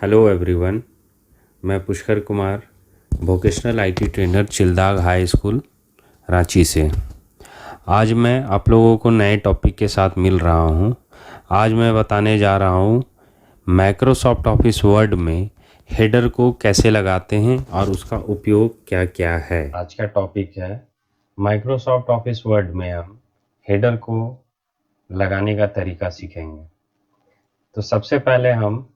Hello everyone. मैं Pushkar Kumar, vocational IT trainer, चिल्दाग high school, Ranchi से। आज मैं आप लोगों को नए टॉपिक के साथ मिल रहा हूं। आज मैं बताने जा रहा हूं माइक्रोसॉफ्ट ऑफिस वर्ड में हेडर को कैसे लगाते हैं और उसका उपयोग क्या क्या है। आज का टॉपिक है माइक्रोसॉफ्ट ऑफिस वर्ड में हम हेडर को लगाने का तरीका सीखेंगे। तो सबसे पहले हम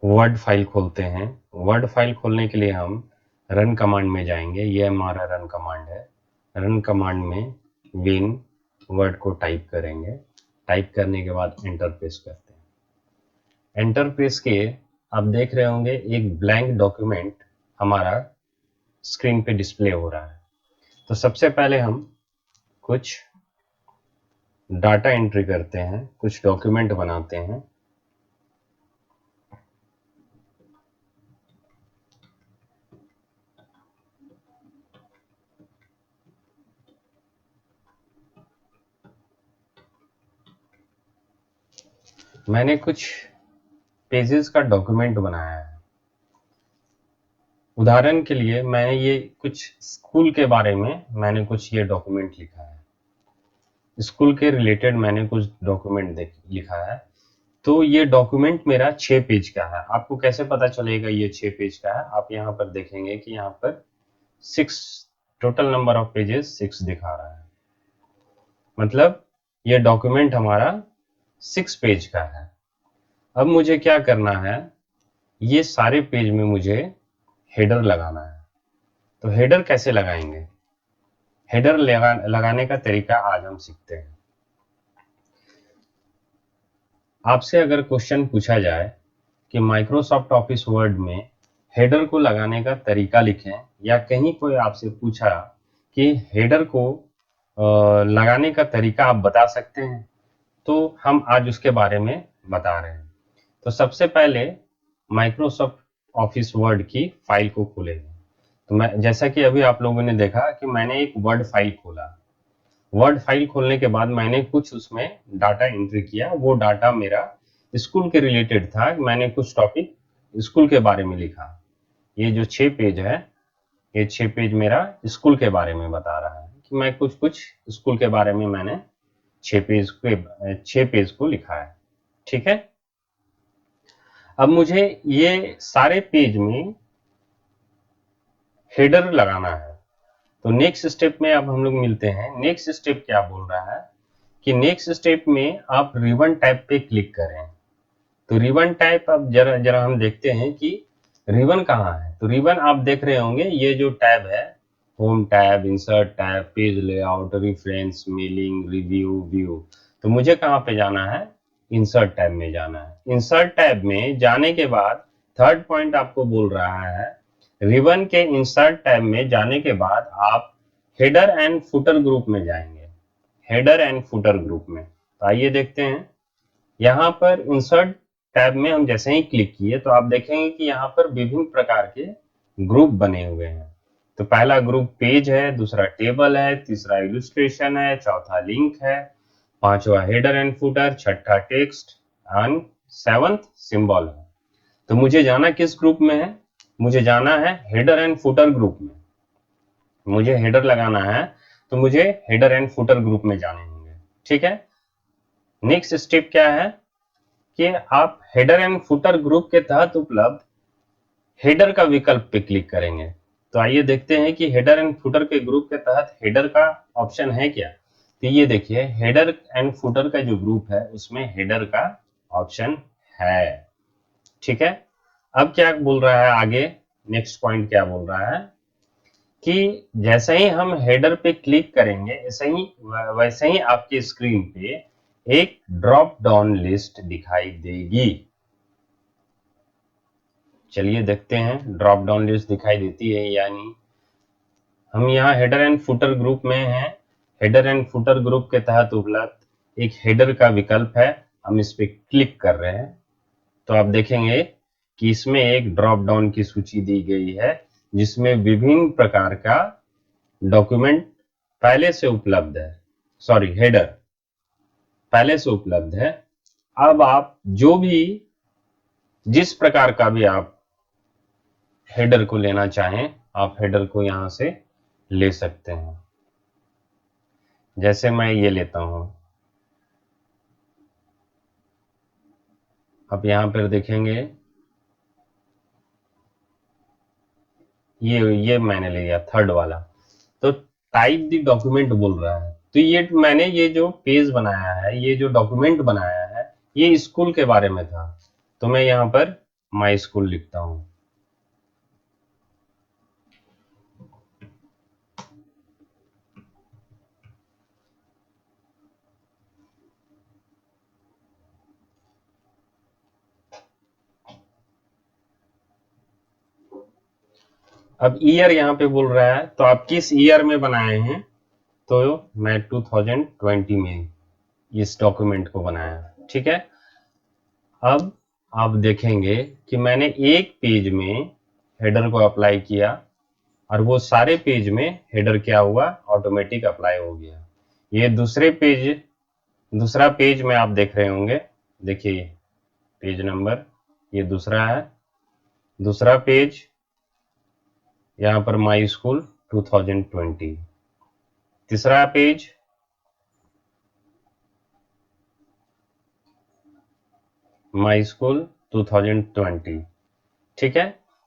वर्ड फाइल खोलते हैं। वर्ड फाइल खोलने के लिए हम रन कमांड में जाएंगे। ये हमारा रन कमांड है। रन कमांड में विन वर्ड को टाइप करेंगे। टाइप करने के बाद एंटर प्रेस करते हैं। एंटर प्रेस किए, आप देख रहे होंगे एक ब्लैंक डॉक्यूमेंट हमारा स्क्रीन पे डिस्प्ले हो रहा है। तो सबसे पहले हम कुछ डाटा एंट्री करते हैं, कुछ डॉक्यूमेंट बनाते हैं। मैंने कुछ पेजेस का डॉक्यूमेंट बनाया है। उदाहरण के लिए मैंने ये कुछ स्कूल के बारे में मैंने कुछ ये डॉक्यूमेंट लिखा है। स्कूल के रिलेटेड मैंने कुछ डॉक्यूमेंट लिखा है। तो ये डॉक्यूमेंट मेरा 6 पेज का है। आपको कैसे पता चलेगा ये 6 पेज का है? आप यहाँ पर देखेंगे कि यहाँ पर 6 टोटल नंबर ऑफ पेजेस 6 दिखा रहा है। मतलब ये डॉक्यूमेंट हमारा 6 पेज का है। अब मुझे क्या करना है, ये सारे पेज में मुझे हेडर लगाना है। तो हेडर कैसे लगाएंगे? हेडर लगाने का तरीका आज हम सीखते हैं। आपसे अगर क्वेश्चन पूछा जाए कि माइक्रोसॉफ्ट ऑफिस वर्ड में हेडर को लगाने का तरीका लिखें, या कहीं कोई आपसे पूछा कि हेडर को लगाने का तरीका आप बता सकते हैं, तो हम आज उसके बारे में बता रहे हैं। तो सबसे पहले माइक्रोसॉफ्ट ऑफिस वर्ड की फाइल को खोलेंगे। तो मैं, जैसा कि अभी आप लोगों ने देखा कि मैंने एक वर्ड फाइल खोला। वर्ड फाइल खोलने के बाद मैंने कुछ उसमें डाटा एंट्री किया। वो डाटा मेरा स्कूल के रिलेटेड था। मैंने कुछ टॉपिक स्कूल के बारे में लिखा। ये जो 6 पेज है, ये 6 पेज मेरा स्कूल के बारे में बता रहा है कि मैं कुछ कुछ स्कूल के बारे में मैंने 6 पेज को लिखा है। ठीक है। अब मुझे ये सारे पेज में हेडर लगाना है। तो नेक्स्ट स्टेप में अब हम लोग मिलते हैं। नेक्स्ट स्टेप क्या बोल रहा है कि नेक्स्ट स्टेप में आप रिबन टैब पे क्लिक करें। तो रिबन टैब, अब जरा जरा हम देखते हैं कि रिबन कहाँ है। तो रिबन आप देख रहे होंगे, ये जो टैब है, home tab, insert tab, page layout, reference, mailing, review, view. तो मुझे कहाँ पे जाना है? इंसर्ट टैब में जाना है। इंसर्ट टैब में जाने के बाद थर्ड पॉइंट आपको बोल रहा है, रिबन के इंसर्ट टैब में जाने के बाद आप हेडर एंड फुटर ग्रुप में जाएंगे। हेडर एंड फुटर ग्रुप में, तो आइए देखते हैं। यहाँ पर इंसर्ट टैब में हम जैसे ही क्लिक किए तो आप देखेंगे कि यहाँ पर विभिन्न प्रकार के ग्रुप बने हुए हैं। तो पहला ग्रुप पेज है, दूसरा टेबल है, तीसरा इलस्ट्रेशन है, चौथा लिंक है, पांचवा हेडर एंड फुटर, छठा टेक्स्ट एंड सेवंथ सिंबल है। तो मुझे जाना किस ग्रुप में है? मुझे जाना है हेडर एंड फुटर ग्रुप में। मुझे हेडर लगाना है तो मुझे हेडर एंड फुटर ग्रुप में जाने होंगे। ठीक है। नेक्स्ट स्टेप क्या है कि आप हेडर एंड फुटर ग्रुप के तहत उपलब्ध हेडर का विकल्प पे क्लिक करेंगे। तो आइए देखते हैं कि हेडर एंड फुटर के ग्रुप के तहत हेडर का ऑप्शन है क्या। तो ये देखिए, हेडर एंड फुटर का जो ग्रुप है उसमें हेडर का ऑप्शन है। ठीक है। अब क्या बोल रहा है आगे? नेक्स्ट पॉइंट क्या बोल रहा है कि जैसे ही हम हेडर पे क्लिक करेंगे, वैसे ही आपकी स्क्रीन पे एक ड्रॉप डाउन लिस्ट दिखाई देगी। चलिए देखते हैं ड्रॉप डाउन लिस्ट दिखाई देती है या नहीं। हम यहाँ हेडर एंड फुटर ग्रुप में हैं। हेडर एंड फुटर ग्रुप के तहत उपलब्ध एक हेडर का विकल्प है। हम इस पे क्लिक कर रहे हैं तो आप देखेंगे कि इसमें एक ड्रॉप डाउन की सूची दी गई है, जिसमें विभिन्न प्रकार का डॉक्यूमेंट पहले से उपलब्ध है। सॉरी, हेडर पहले से उपलब्ध है। अब आप जो भी जिस प्रकार का भी आप हेडर को लेना चाहें, आप हेडर को यहां से ले सकते हैं। जैसे मैं ये लेता हूं, आप यहां पर देखेंगे ये मैंने लिया थर्ड वाला, तो टाइप द डॉक्यूमेंट बोल रहा है। तो ये मैंने ये जो पेज बनाया है, ये जो डॉक्यूमेंट बनाया है, ये स्कूल के बारे में था, तो मैं यहाँ पर माई स्कूल लिखता हूँ। अब ईयर यहाँ पे बोल रहा है, तो आप किस ईयर में बनाए हैं, तो मैं 2020 में इस डॉक्यूमेंट को बनाया। ठीक है, अब आप देखेंगे कि मैंने एक पेज में हेडर को अप्लाई किया और वो सारे पेज में हेडर क्या हुआ, ऑटोमेटिक अप्लाई हो गया। ये दूसरा पेज में आप देख रहे होंगे, देखिए पेज नंबर ये दूसरा है, दूसरा पेज यहाँ पर माई स्कूल 2020, तीसरा पेज माई स्कूल 2020। ठीक है,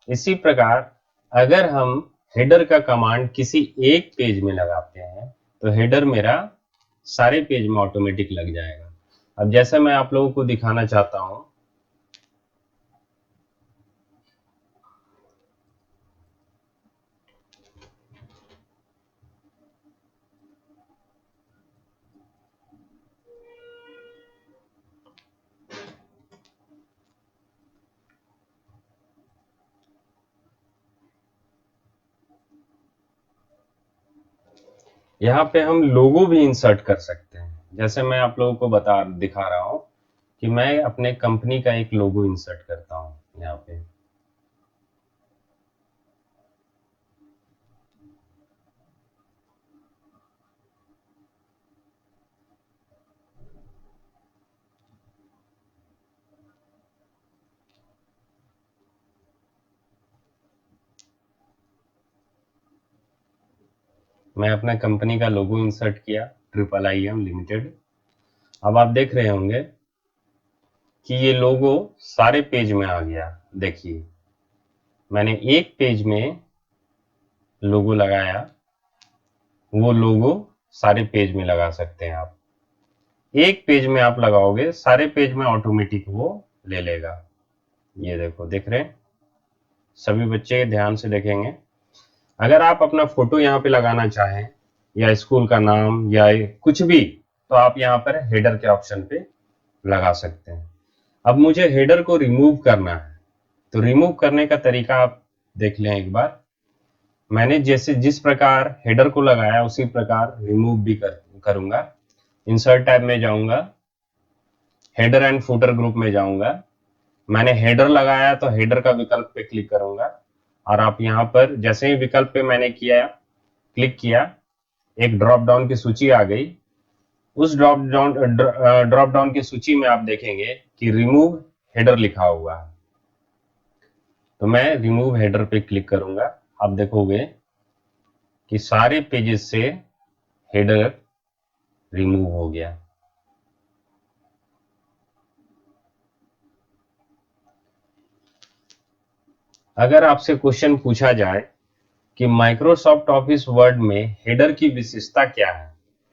इसी प्रकार अगर हम हेडर का कमांड किसी एक पेज में लगाते हैं तो हेडर मेरा सारे पेज में ऑटोमेटिक लग जाएगा। अब जैसे मैं आप लोगों को दिखाना चाहता हूं, यहाँ पे हम लोगो भी इंसर्ट कर सकते हैं। जैसे मैं आप लोगों को दिखा रहा हूं कि मैं अपने कंपनी का एक लोगो इंसर्ट करता हूं यहाँ पे। मैं अपना कंपनी का लोगो इंसर्ट किया, IIM लिमिटेड। अब आप देख रहे होंगे कि ये लोगो सारे पेज में आ गया। देखिए मैंने एक पेज में लोगो लगाया, वो लोगो सारे पेज में लगा सकते हैं आप। एक पेज में आप लगाओगे, सारे पेज में ऑटोमेटिक वो ले लेगा। ये देखो, देख रहे हैं, सभी बच्चे ध्यान से देखेंगे। अगर आप अपना फोटो यहाँ पे लगाना चाहें या स्कूल का नाम या कुछ भी, तो आप यहाँ पर हेडर के ऑप्शन पे लगा सकते हैं। अब मुझे हेडर को रिमूव करना है, तो रिमूव करने का तरीका आप देख लें एक बार। मैंने जिस प्रकार हेडर को लगाया उसी प्रकार रिमूव भी करूंगा। इंसर्ट टैब में जाऊंगा, हेडर एंड फुटर ग्रुप में जाऊंगा। मैंने हेडर लगाया तो हेडर का विकल्प पे क्लिक करूंगा, और आप यहाँ पर जैसे ही विकल्प पे मैंने क्लिक किया, एक ड्रॉप डाउन की सूची आ गई। उस ड्रॉप डाउन की सूची में आप देखेंगे कि रिमूव हेडर लिखा हुआ है, तो मैं रिमूव हेडर पे क्लिक करूंगा। आप देखोगे कि सारे पेजेस से हेडर रिमूव हो गया। अगर आपसे क्वेश्चन पूछा जाए कि माइक्रोसॉफ्ट ऑफिस वर्ड में हेडर की विशेषता क्या है,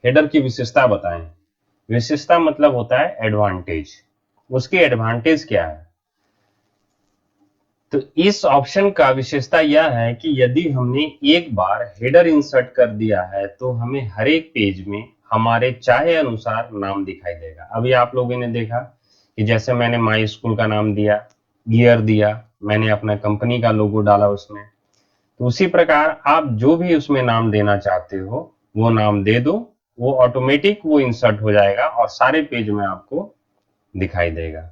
हेडर की विशेषता बताएं। विशेषता मतलब होता है एडवांटेज, उसकी एडवांटेज क्या है। तो इस ऑप्शन का विशेषता यह है कि यदि हमने एक बार हेडर इंसर्ट कर दिया है तो हमें हर एक पेज में हमारे चाहे अनुसार नाम दिखाई देगा। अभी आप लोगों ने देखा कि जैसे मैंने माई स्कूल का नाम दिया, गियर दिया, मैंने अपना कंपनी का लोगो डाला उसमें, तो उसी प्रकार आप जो भी उसमें नाम देना चाहते हो वो नाम दे दो, वो ऑटोमेटिक वो इंसर्ट हो जाएगा और सारे पेज में आपको दिखाई देगा।